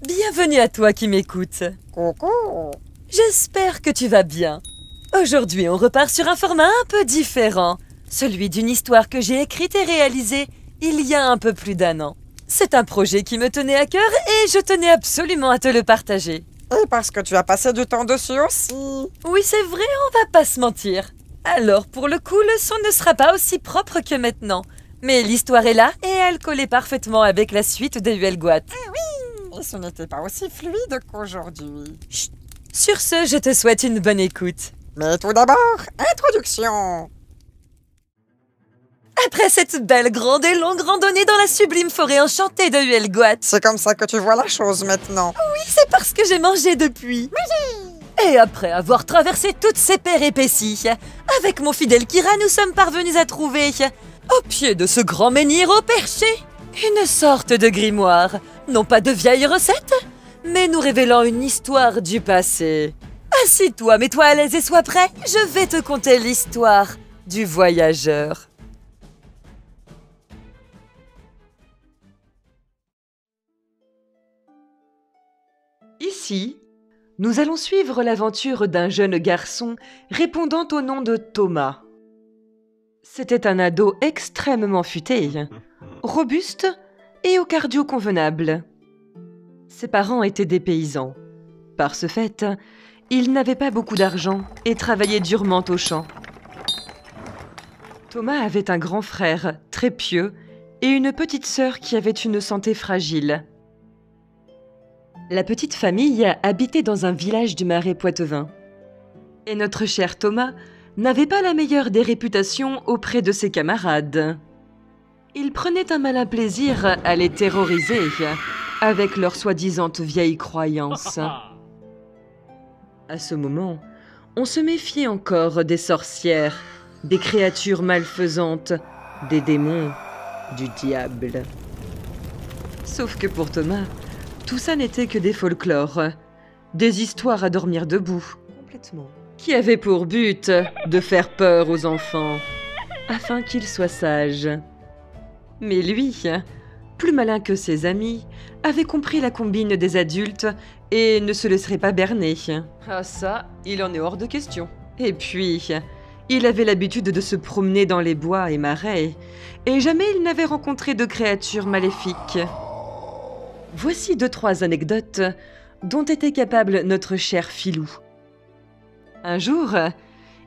Bienvenue à toi qui m'écoutes. Coucou. J'espère que tu vas bien. Aujourd'hui, on repart sur un format un peu différent. Celui d'une histoire que j'ai écrite et réalisée il y a un peu plus d'1 an. C'est un projet qui me tenait à cœur et je tenais absolument à te le partager. Et parce que tu as passé du temps dessus aussi. Oui, c'est vrai, on va pas se mentir. Alors, pour le coup, le son ne sera pas aussi propre que maintenant. Mais l'histoire est là et elle collait parfaitement avec la suite de Huelgoat. Et ce n'était pas aussi fluide qu'aujourd'hui. Chut. Sur ce, je te souhaite une bonne écoute. Mais tout d'abord, introduction. Après cette belle, grande et longue randonnée dans la sublime forêt enchantée de Huelgoat. C'est comme ça que tu vois la chose maintenant. Oui, c'est parce que j'ai mangé depuis. Et après avoir traversé toutes ces péripéties, avec mon fidèle Kira, nous sommes parvenus à trouver, au pied de ce grand menhir au perché, une sorte de grimoire. Non pas de vieilles recettes, mais nous révélant une histoire du passé. Assis-toi, mets-toi à l'aise et sois prêt, je vais te conter l'histoire du voyageur. Ici, nous allons suivre l'aventure d'un jeune garçon répondant au nom de Thomas. C'était un ado extrêmement futé, robuste et au cardio convenable. Ses parents étaient des paysans. Par ce fait, il n'avait pas beaucoup d'argent et travaillait durement au champ. Thomas avait un grand frère très pieux et une petite sœur qui avait une santé fragile. La petite famille habitait dans un village du Marais poitevin. Et notre cher Thomas n'avait pas la meilleure des réputations auprès de ses camarades. Il prenait un malin plaisir à les terroriser avec leurs soi-disant vieilles croyances. À ce moment, on se méfiait encore des sorcières, des créatures malfaisantes, des démons, du diable. Sauf que pour Thomas, tout ça n'était que des folklores, des histoires à dormir debout, complètement, qui avaient pour but de faire peur aux enfants, afin qu'ils soient sages. Mais lui, plus malin que ses amis, avait compris la combine des adultes et ne se laisserait pas berner. Ah ça, il en est hors de question. Et puis, il avait l'habitude de se promener dans les bois et marais, et jamais il n'avait rencontré de créatures maléfiques. Voici 2-3 anecdotes dont était capable notre cher Filou. Un jour,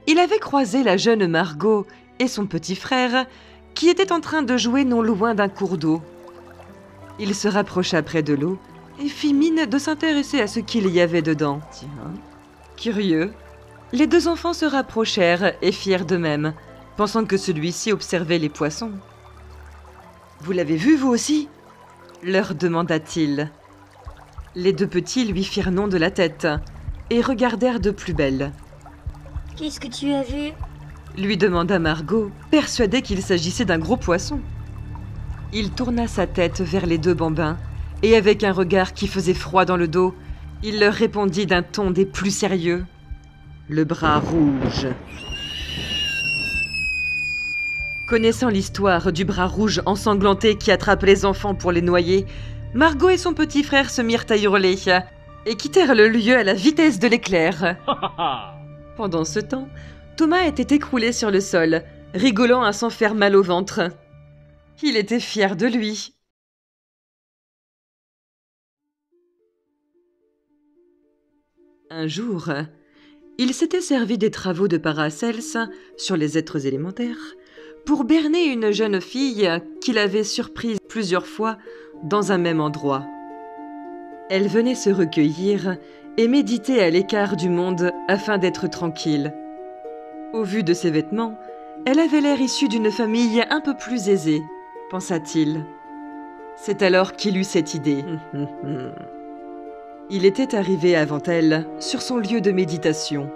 il avait croisé la jeune Margot et son petit frère qui étaient en train de jouer non loin d'un cours d'eau. Il se rapprocha près de l'eau et fit mine de s'intéresser à ce qu'il y avait dedans. Tiens, curieux, les deux enfants se rapprochèrent et firent de même, pensant que celui-ci observait les poissons. « Vous l'avez vu, vous aussi ?» leur demanda-t-il. Les deux petits lui firent non de la tête et regardèrent de plus belle. « Qu'est-ce que tu as vu ?» lui demanda Margot, persuadée qu'il s'agissait d'un gros poisson. Il tourna sa tête vers les deux bambins et avec un regard qui faisait froid dans le dos, il leur répondit d'un ton des plus sérieux. « Le bras rouge !» Connaissant l'histoire du bras rouge ensanglanté qui attrape les enfants pour les noyer, Margot et son petit frère se mirent à hurler et quittèrent le lieu à la vitesse de l'éclair. Pendant ce temps, Thomas était écroulé sur le sol, rigolant à s'en faire mal au ventre. Il était fier de lui. Un jour, il s'était servi des travaux de Paracels sur les êtres élémentaires pour berner une jeune fille qu'il avait surprise plusieurs fois dans un même endroit. Elle venait se recueillir et méditer à l'écart du monde afin d'être tranquille. Au vu de ses vêtements, elle avait l'air issue d'une famille un peu plus aisée, pensa-t-il. C'est alors qu'il eut cette idée. Il était arrivé avant elle, sur son lieu de méditation.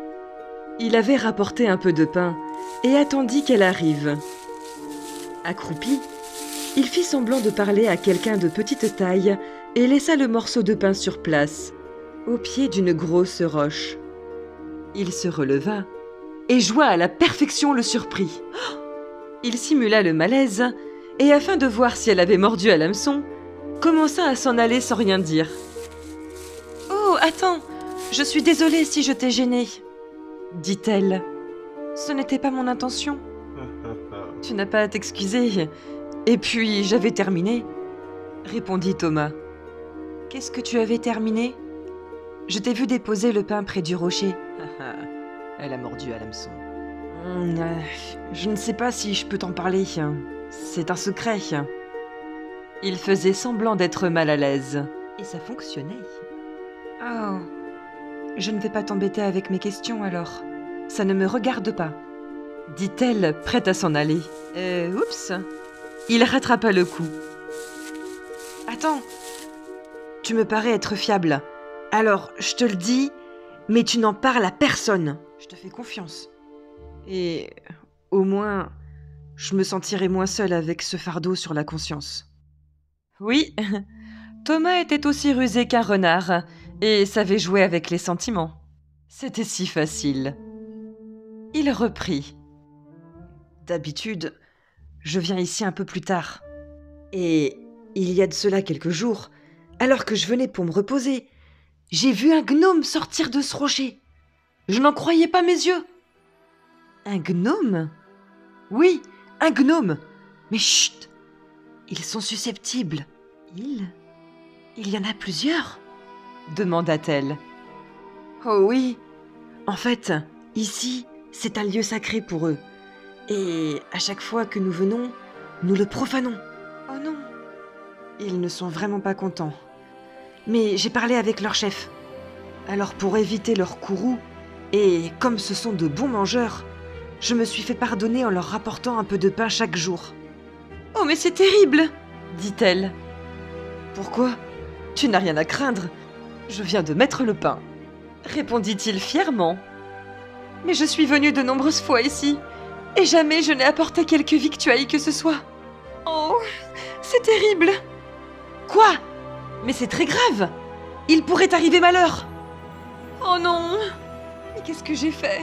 Il avait rapporté un peu de pain et attendit qu'elle arrive. Accroupi, il fit semblant de parler à quelqu'un de petite taille et laissa le morceau de pain sur place, au pied d'une grosse roche. Il se releva et joua à la perfection le surpris. Il simula le malaise et, afin de voir si elle avait mordu à l'hameçon, commença à s'en aller sans rien dire. Oh, attends! Je suis désolée si je t'ai gênée, dit-elle. Ce n'était pas mon intention. Tu n'as pas à t'excuser. Et puis, j'avais terminé, répondit Thomas. Qu'est-ce que tu avais terminé? Je t'ai vu déposer le pain près du rocher. Elle a mordu à l'hameçon. Je ne sais pas si je peux t'en parler. C'est un secret. Il faisait semblant d'être mal à l'aise. Et ça fonctionnait. Oh, je ne vais pas t'embêter avec mes questions alors. Ça ne me regarde pas, dit-elle, prête à s'en aller. Oups. Il rattrapa le coup. Attends, tu me parais être fiable. Alors, je te le dis, mais tu n'en parles à personne. Je te fais confiance. Et au moins, je me sentirai moins seule avec ce fardeau sur la conscience. Oui, Thomas était aussi rusé qu'un renard et savait jouer avec les sentiments. C'était si facile. Il reprit. D'habitude, je viens ici un peu plus tard. Et il y a de cela quelques jours, alors que je venais pour me reposer, j'ai vu un gnome sortir de ce rocher. Je n'en croyais pas mes yeux. Un gnome? Oui, un gnome. Mais chut! Ils sont susceptibles. Il y en a plusieurs? Demanda-t-elle. Oh oui. En fait, ici, c'est un lieu sacré pour eux. Et à chaque fois que nous venons, nous le profanons. Oh non. Ils ne sont vraiment pas contents. Mais j'ai parlé avec leur chef. Alors pour éviter leur courroux, et comme ce sont de bons mangeurs, je me suis fait pardonner en leur rapportant un peu de pain chaque jour. Oh mais c'est terrible, dit-elle. Pourquoi? Tu n'as rien à craindre. Je viens de mettre le pain, répondit-il fièrement. Mais je suis venu de nombreuses fois ici, et jamais je n'ai apporté quelque victuaille que ce soit. Oh, c'est terrible. Quoi? Mais c'est très grave. Il pourrait arriver malheur. Oh non. Mais qu'est-ce que j'ai fait?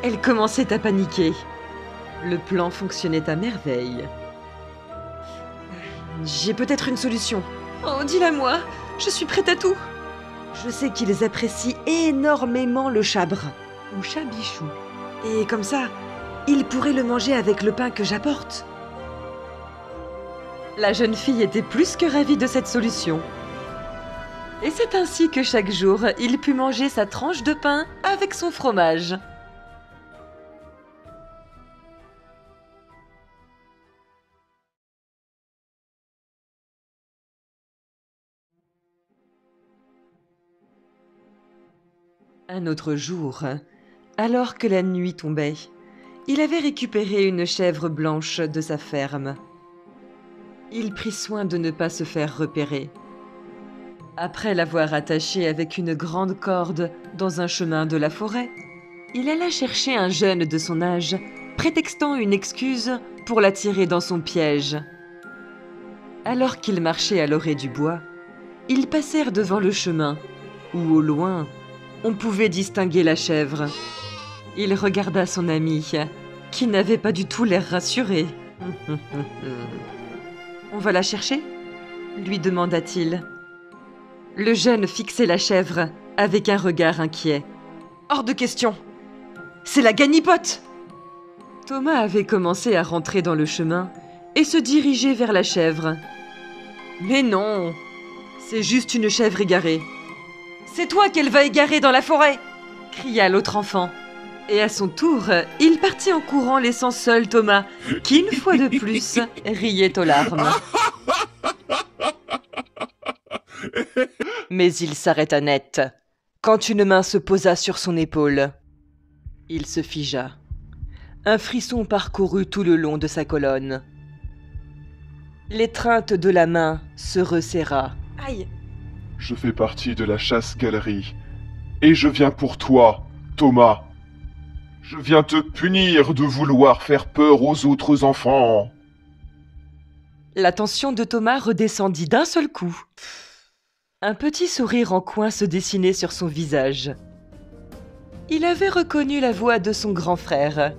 Elle commençait à paniquer. Le plan fonctionnait à merveille. J'ai peut-être une solution. Oh, dis-la-moi. Je suis prête à tout. Je sais qu'ils apprécient énormément le chabre, ou chabichou. Et comme ça, ils pourraient le manger avec le pain que j'apporte. La jeune fille était plus que ravie de cette solution. Et c'est ainsi que chaque jour, il put manger sa tranche de pain avec son fromage. Un autre jour, alors que la nuit tombait, il avait récupéré une chèvre blanche de sa ferme. Il prit soin de ne pas se faire repérer. Après l'avoir attachée avec une grande corde dans un chemin de la forêt, il alla chercher un jeune de son âge, prétextant une excuse pour l'attirer dans son piège. Alors qu'ils marchaient à l'orée du bois, ils passèrent devant le chemin, où au loin, on pouvait distinguer la chèvre. Il regarda son ami, qui n'avait pas du tout l'air rassuré. « On va la chercher ?» lui demanda-t-il. Le jeune fixait la chèvre avec un regard inquiet. « Hors de question! C'est la ganipote !» Thomas avait commencé à rentrer dans le chemin et se diriger vers la chèvre. « Mais non! C'est juste une chèvre égarée. » « C'est toi qu'elle va égarer dans la forêt !» cria l'autre enfant. Et à son tour, il partit en courant, laissant seul Thomas, qui, une fois de plus, riait aux larmes. Mais il s'arrêta net, quand une main se posa sur son épaule. Il se figea. Un frisson parcourut tout le long de sa colonne. L'étreinte de la main se resserra. Aïe! Je fais partie de la chasse-galerie. Et je viens pour toi, Thomas. Je viens te punir de vouloir faire peur aux autres enfants. La tension de Thomas redescendit d'un seul coup. Un petit sourire en coin se dessinait sur son visage. Il avait reconnu la voix de son grand frère.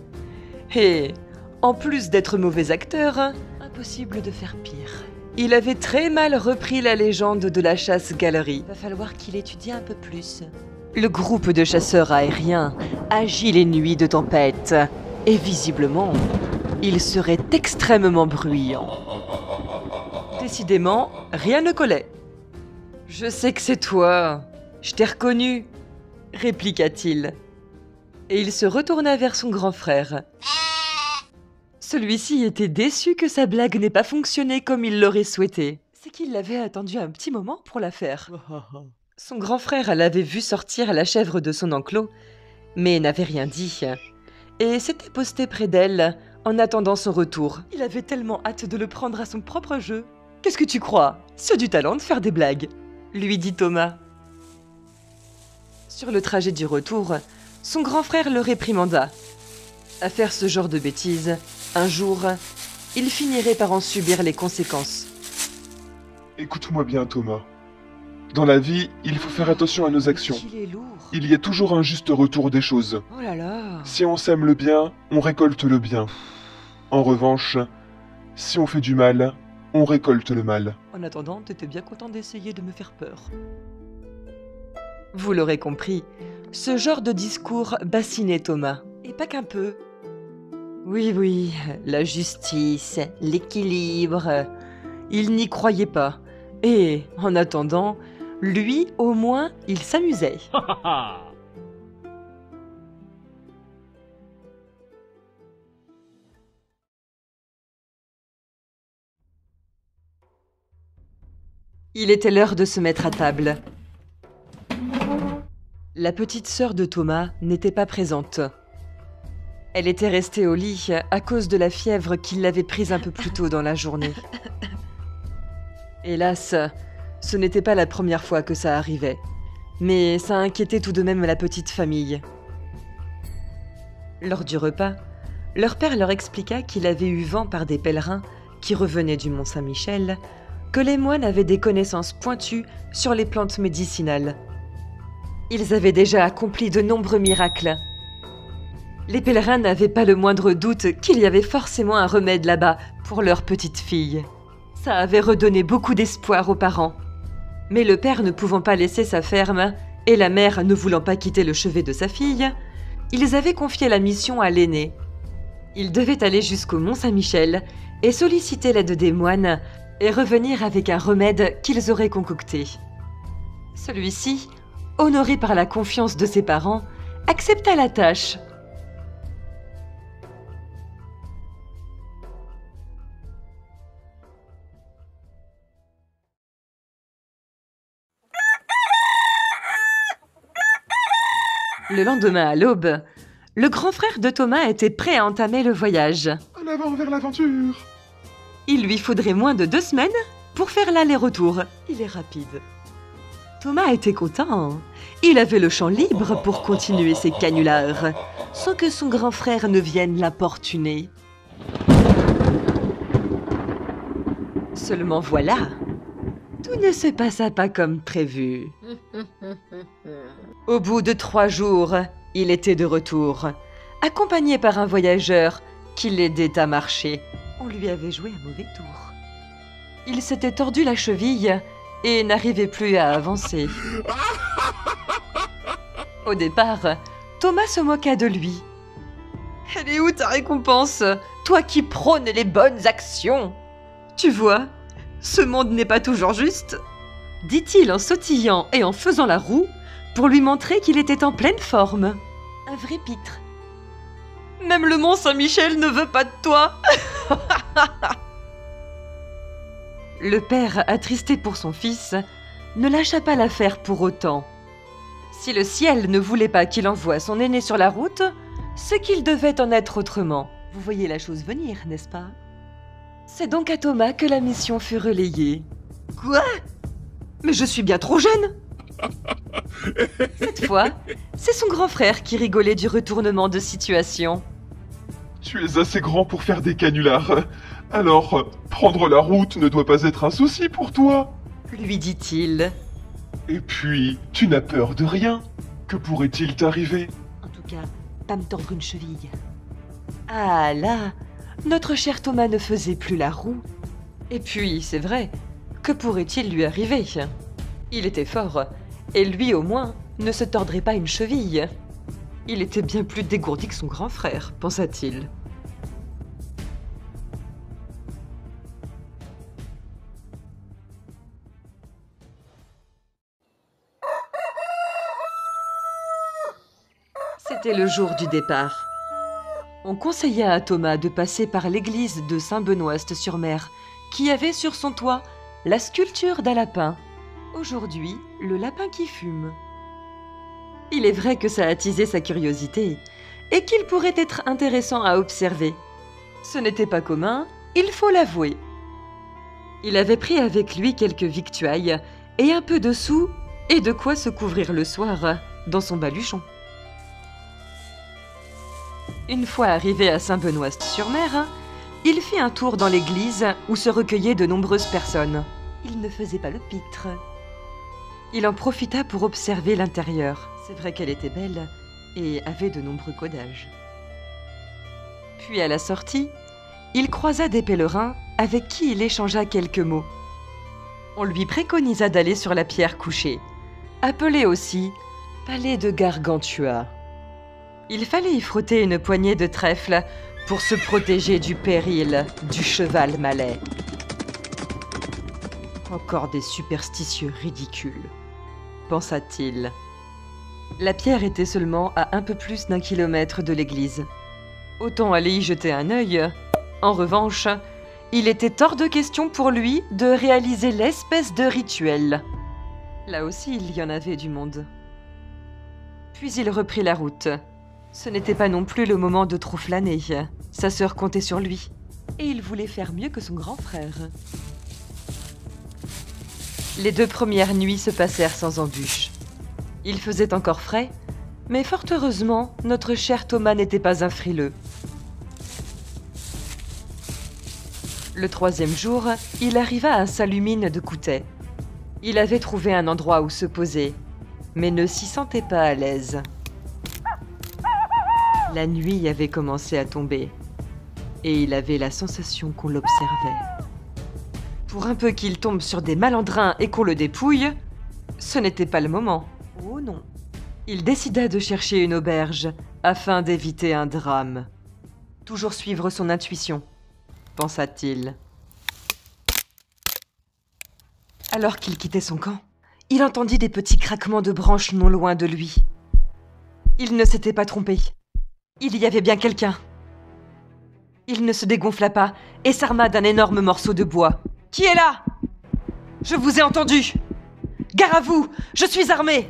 Et, en plus d'être mauvais acteur, impossible de faire pire. Il avait très mal repris la légende de la chasse-galerie. Va falloir qu'il étudie un peu plus. Le groupe de chasseurs aériens agit les nuits de tempête. Et visiblement, il serait extrêmement bruyant. Décidément, rien ne collait. « Je sais que c'est toi. Je t'ai reconnu. » répliqua-t-il. Et il se retourna vers son grand frère. Celui-ci était déçu que sa blague n'ait pas fonctionné comme il l'aurait souhaité. C'est qu'il l'avait attendu un petit moment pour la faire. Son grand frère l'avait vu sortir la chèvre de son enclos, mais n'avait rien dit, et s'était posté près d'elle en attendant son retour. Il avait tellement hâte de le prendre à son propre jeu. « Qu'est-ce que tu crois? C'est du talent de faire des blagues !» lui dit Thomas. Sur le trajet du retour, son grand frère le réprimanda. À faire ce genre de bêtises, un jour, il finirait par en subir les conséquences. Écoute-moi bien, Thomas. Dans la vie, il faut faire attention à nos actions. Il est lourd. Il y a toujours un juste retour des choses. Oh là là. Si on sème le bien, on récolte le bien. En revanche, si on fait du mal, on récolte le mal. En attendant, t'étais bien content d'essayer de me faire peur. Vous l'aurez compris, ce genre de discours bassinait Thomas. Et pas qu'un peu. Oui, la justice, l'équilibre. Il n'y croyait pas. Et, en attendant, lui, au moins, il s'amusait. Il était l'heure de se mettre à table. La petite sœur de Thomas n'était pas présente. Elle était restée au lit à cause de la fièvre qui l'avait prise un peu plus tôt dans la journée. Hélas, ce n'était pas la première fois que ça arrivait, mais ça inquiétait tout de même la petite famille. Lors du repas, leur père leur expliqua qu'il avait eu vent par des pèlerins qui revenaient du Mont Saint-Michel que les moines avaient des connaissances pointues sur les plantes médicinales. Ils avaient déjà accompli de nombreux miracles. Les pèlerins n'avaient pas le moindre doute qu'il y avait forcément un remède là-bas pour leur petite fille. Ça avait redonné beaucoup d'espoir aux parents. Mais le père ne pouvant pas laisser sa ferme, et la mère ne voulant pas quitter le chevet de sa fille, ils avaient confié la mission à l'aîné. Il devait aller jusqu'au Mont Saint-Michel et solliciter l'aide des moines et revenir avec un remède qu'ils auraient concocté. Celui-ci, honoré par la confiance de ses parents, accepta la tâche. Le lendemain à l'aube, le grand frère de Thomas était prêt à entamer le voyage. En avant vers l'aventure. Il lui faudrait moins de 2 semaines pour faire l'aller-retour. Il est rapide. Thomas était content. Il avait le champ libre pour continuer ses canulars, sans que son grand frère ne vienne l'importuner. Seulement voilà, tout ne se passa pas comme prévu. Au bout de 3 jours, il était de retour, accompagné par un voyageur qui l'aidait à marcher. On lui avait joué un mauvais tour. Il s'était tordu la cheville et n'arrivait plus à avancer. Au départ, Thomas se moqua de lui. « Elle est où ta récompense, toi qui prônes les bonnes actions ? Tu vois, ce monde n'est pas toujours juste, » dit-il en sautillant et en faisant la roue pour lui montrer qu'il était en pleine forme. Un vrai pitre. « Même le Mont Saint-Michel ne veut pas de toi !» Le père, attristé pour son fils, ne lâcha pas l'affaire pour autant. Si le ciel ne voulait pas qu'il envoie son aîné sur la route, c'est qu'il devait en être autrement. Vous voyez la chose venir, n'est-ce pas? C'est donc à Thomas que la mission fut relayée. Quoi? Mais je suis bien trop jeune! Cette fois, c'est son grand frère qui rigolait du retournement de situation. Tu es assez grand pour faire des canulars. Alors, prendre la route ne doit pas être un souci pour toi. Lui dit-il. Et puis, tu n'as peur de rien. Que pourrait-il t'arriver? En tout cas, pas me tordre une cheville. Ah là, notre cher Thomas ne faisait plus la roue. Et puis, c'est vrai, que pourrait-il lui arriver? Il était fort, et lui au moins ne se tordrait pas une cheville. Il était bien plus dégourdi que son grand frère, pensa-t-il. C'était le jour du départ. On conseilla à Thomas de passer par l'église de Saint-Benoîst-sur-Mer, qui avait sur son toit la sculpture d'un lapin. Aujourd'hui, le lapin qui fume. Il est vrai que ça a attisé sa curiosité, et qu'il pourrait être intéressant à observer. Ce n'était pas commun, il faut l'avouer. Il avait pris avec lui quelques victuailles, et un peu de sous, et de quoi se couvrir le soir, dans son baluchon. Une fois arrivé à Saint-Benoîst-sur-Mer, il fit un tour dans l'église où se recueillaient de nombreuses personnes. Il ne faisait pas le pitre. Il en profita pour observer l'intérieur. C'est vrai qu'elle était belle et avait de nombreux codages. Puis à la sortie, il croisa des pèlerins avec qui il échangea quelques mots. On lui préconisa d'aller sur la pierre couchée, appelée aussi Palais de Gargantua. Il fallait y frotter une poignée de trèfle pour se protéger du péril du cheval malais. Encore des superstitieux ridicules, pensa-t-il. La pierre était seulement à un peu plus d'1 kilomètre de l'église. Autant aller y jeter un œil. En revanche, il était hors de question pour lui de réaliser l'espèce de rituel. Là aussi, il y en avait du monde. Puis il reprit la route. Ce n'était pas non plus le moment de trop flâner. Sa sœur comptait sur lui. Et il voulait faire mieux que son grand frère. Les 2 premières nuits se passèrent sans embûche. Il faisait encore frais, mais fort heureusement, notre cher Thomas n'était pas un frileux. Le 3e jour, il arriva à Saint-Lumine de Coutais. Il avait trouvé un endroit où se poser, mais ne s'y sentait pas à l'aise. La nuit avait commencé à tomber, et il avait la sensation qu'on l'observait. Pour un peu qu'il tombe sur des malandrins et qu'on le dépouille, ce n'était pas le moment. Oh non. Il décida de chercher une auberge, afin d'éviter un drame. Toujours suivre son intuition, pensa-t-il. Alors qu'il quittait son camp, il entendit des petits craquements de branches non loin de lui. Il ne s'était pas trompé. Il y avait bien quelqu'un. Il ne se dégonfla pas et s'arma d'un énorme morceau de bois. « Qui est là ? Je vous ai entendu ! Gare à vous ! Je suis armé !»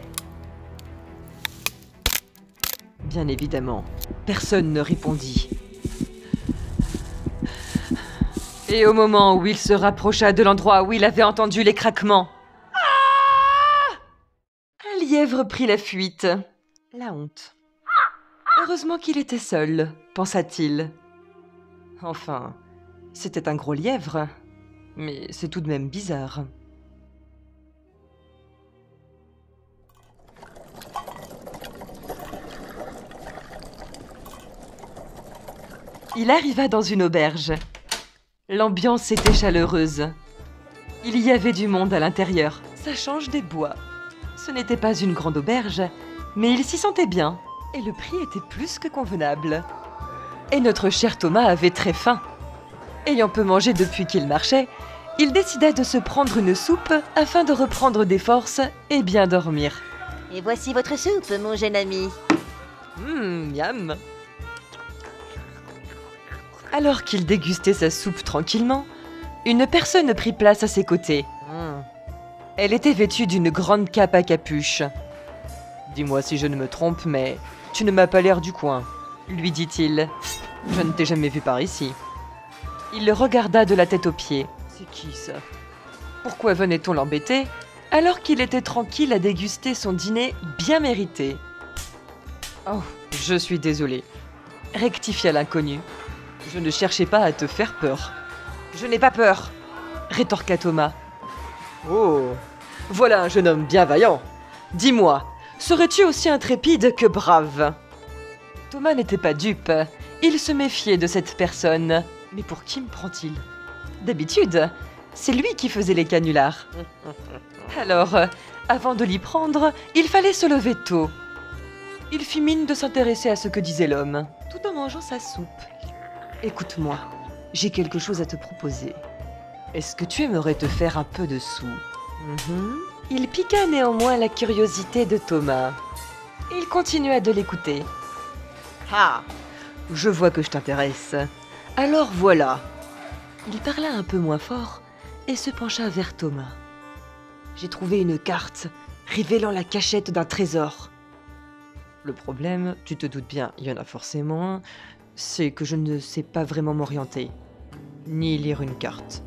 Bien évidemment, personne ne répondit. Et au moment où il se rapprocha de l'endroit où il avait entendu les craquements, un lièvre prit la fuite. La honte. Heureusement qu'il était seul, pensa-t-il. Enfin, c'était un gros lièvre, mais c'est tout de même bizarre. Il arriva dans une auberge. L'ambiance était chaleureuse. Il y avait du monde à l'intérieur. Ça change des bois. Ce n'était pas une grande auberge, mais il s'y sentait bien. Et le prix était plus que convenable. Et notre cher Thomas avait très faim. Ayant peu mangé depuis qu'il marchait, il décida de se prendre une soupe afin de reprendre des forces et bien dormir. Et voici votre soupe, mon jeune ami. Miam. Alors qu'il dégustait sa soupe tranquillement, une personne prit place à ses côtés. Elle était vêtue d'une grande cape à capuche. « Dis-moi si je ne me trompe, mais tu ne m'as pas l'air du coin, » lui dit-il. « Je ne t'ai jamais vu par ici. » Il le regarda de la tête aux pieds. « C'est qui ça ? Pourquoi venait-on l'embêter alors qu'il était tranquille à déguster son dîner bien mérité ? »« Oh, je suis désolé, » rectifia l'inconnu. « Je ne cherchais pas à te faire peur. »« Je n'ai pas peur, » rétorqua Thomas. « Oh, voilà un jeune homme bien vaillant. Dis-moi, serais-tu aussi intrépide que brave ?» Thomas n'était pas dupe. Il se méfiait de cette personne. Mais pour qui me prend-il ? D'habitude, C'est lui qui faisait les canulars. Alors, avant de l'y prendre, il fallait se lever tôt. Il fit mine de s'intéresser à ce que disait l'homme, tout en mangeant sa soupe. Écoute-moi, j'ai quelque chose à te proposer. Est-ce que tu aimerais te faire un peu de sous? Il piqua néanmoins la curiosité de Thomas. Il continua de l'écouter. Ah, je vois que je t'intéresse. Alors voilà. Il parla un peu moins fort et se pencha vers Thomas. J'ai trouvé une carte révélant la cachette d'un trésor. Le problème, tu te doutes bien, il y en a forcément un, c'est que je ne sais pas vraiment m'orienter, ni lire une carte.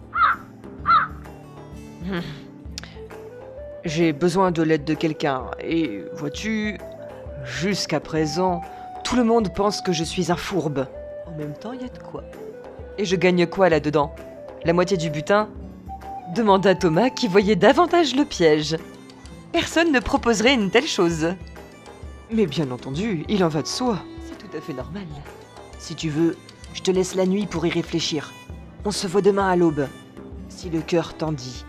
J'ai besoin de l'aide de quelqu'un, et vois-tu, jusqu'à présent, tout le monde pense que je suis un fourbe. En même temps, il y a de quoi. Et je gagne quoi là-dedans? La moitié du butin? Demanda Thomas qui voyait davantage le piège. Personne ne proposerait une telle chose. Mais bien entendu, il en va de soi. C'est tout à fait normal. Si tu veux, je te laisse la nuit pour y réfléchir. On se voit demain à l'aube, si le cœur t'en dit.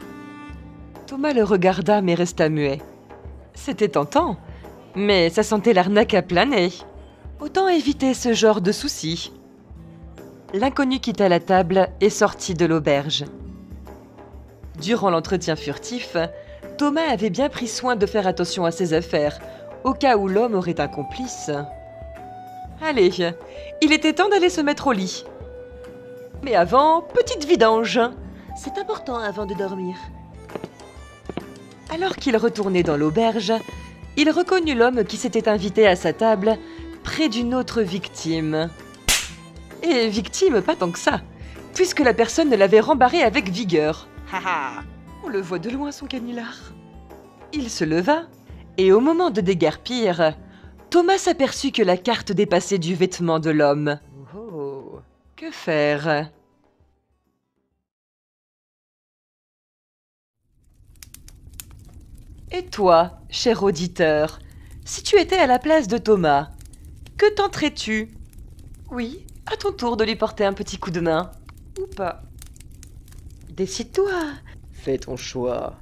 Thomas le regarda mais resta muet. C'était tentant, mais ça sentait l'arnaque à plein nez. Autant éviter ce genre de soucis. L'inconnu quitta la table et sortit de l'auberge. Durant l'entretien furtif, Thomas avait bien pris soin de faire attention à ses affaires, au cas où l'homme aurait un complice. Allez, il était temps d'aller se mettre au lit. Mais avant, petite vidange. C'est important avant de dormir. Alors qu'il retournait dans l'auberge, il reconnut l'homme qui s'était invité à sa table près d'une autre victime. Et victime pas tant que ça, puisque la personne l'avait rembarré avec vigueur. Haha, on le voit de loin son canular. Il se leva, et au moment de déguerpir, Thomas s'aperçut que la carte dépassait du vêtement de l'homme. Oh, que faire? Et toi, cher auditeur, si tu étais à la place de Thomas, que tenterais-tu? Oui, à ton tour de lui porter un petit coup de main. Ou pas. Décide-toi. Fais ton choix.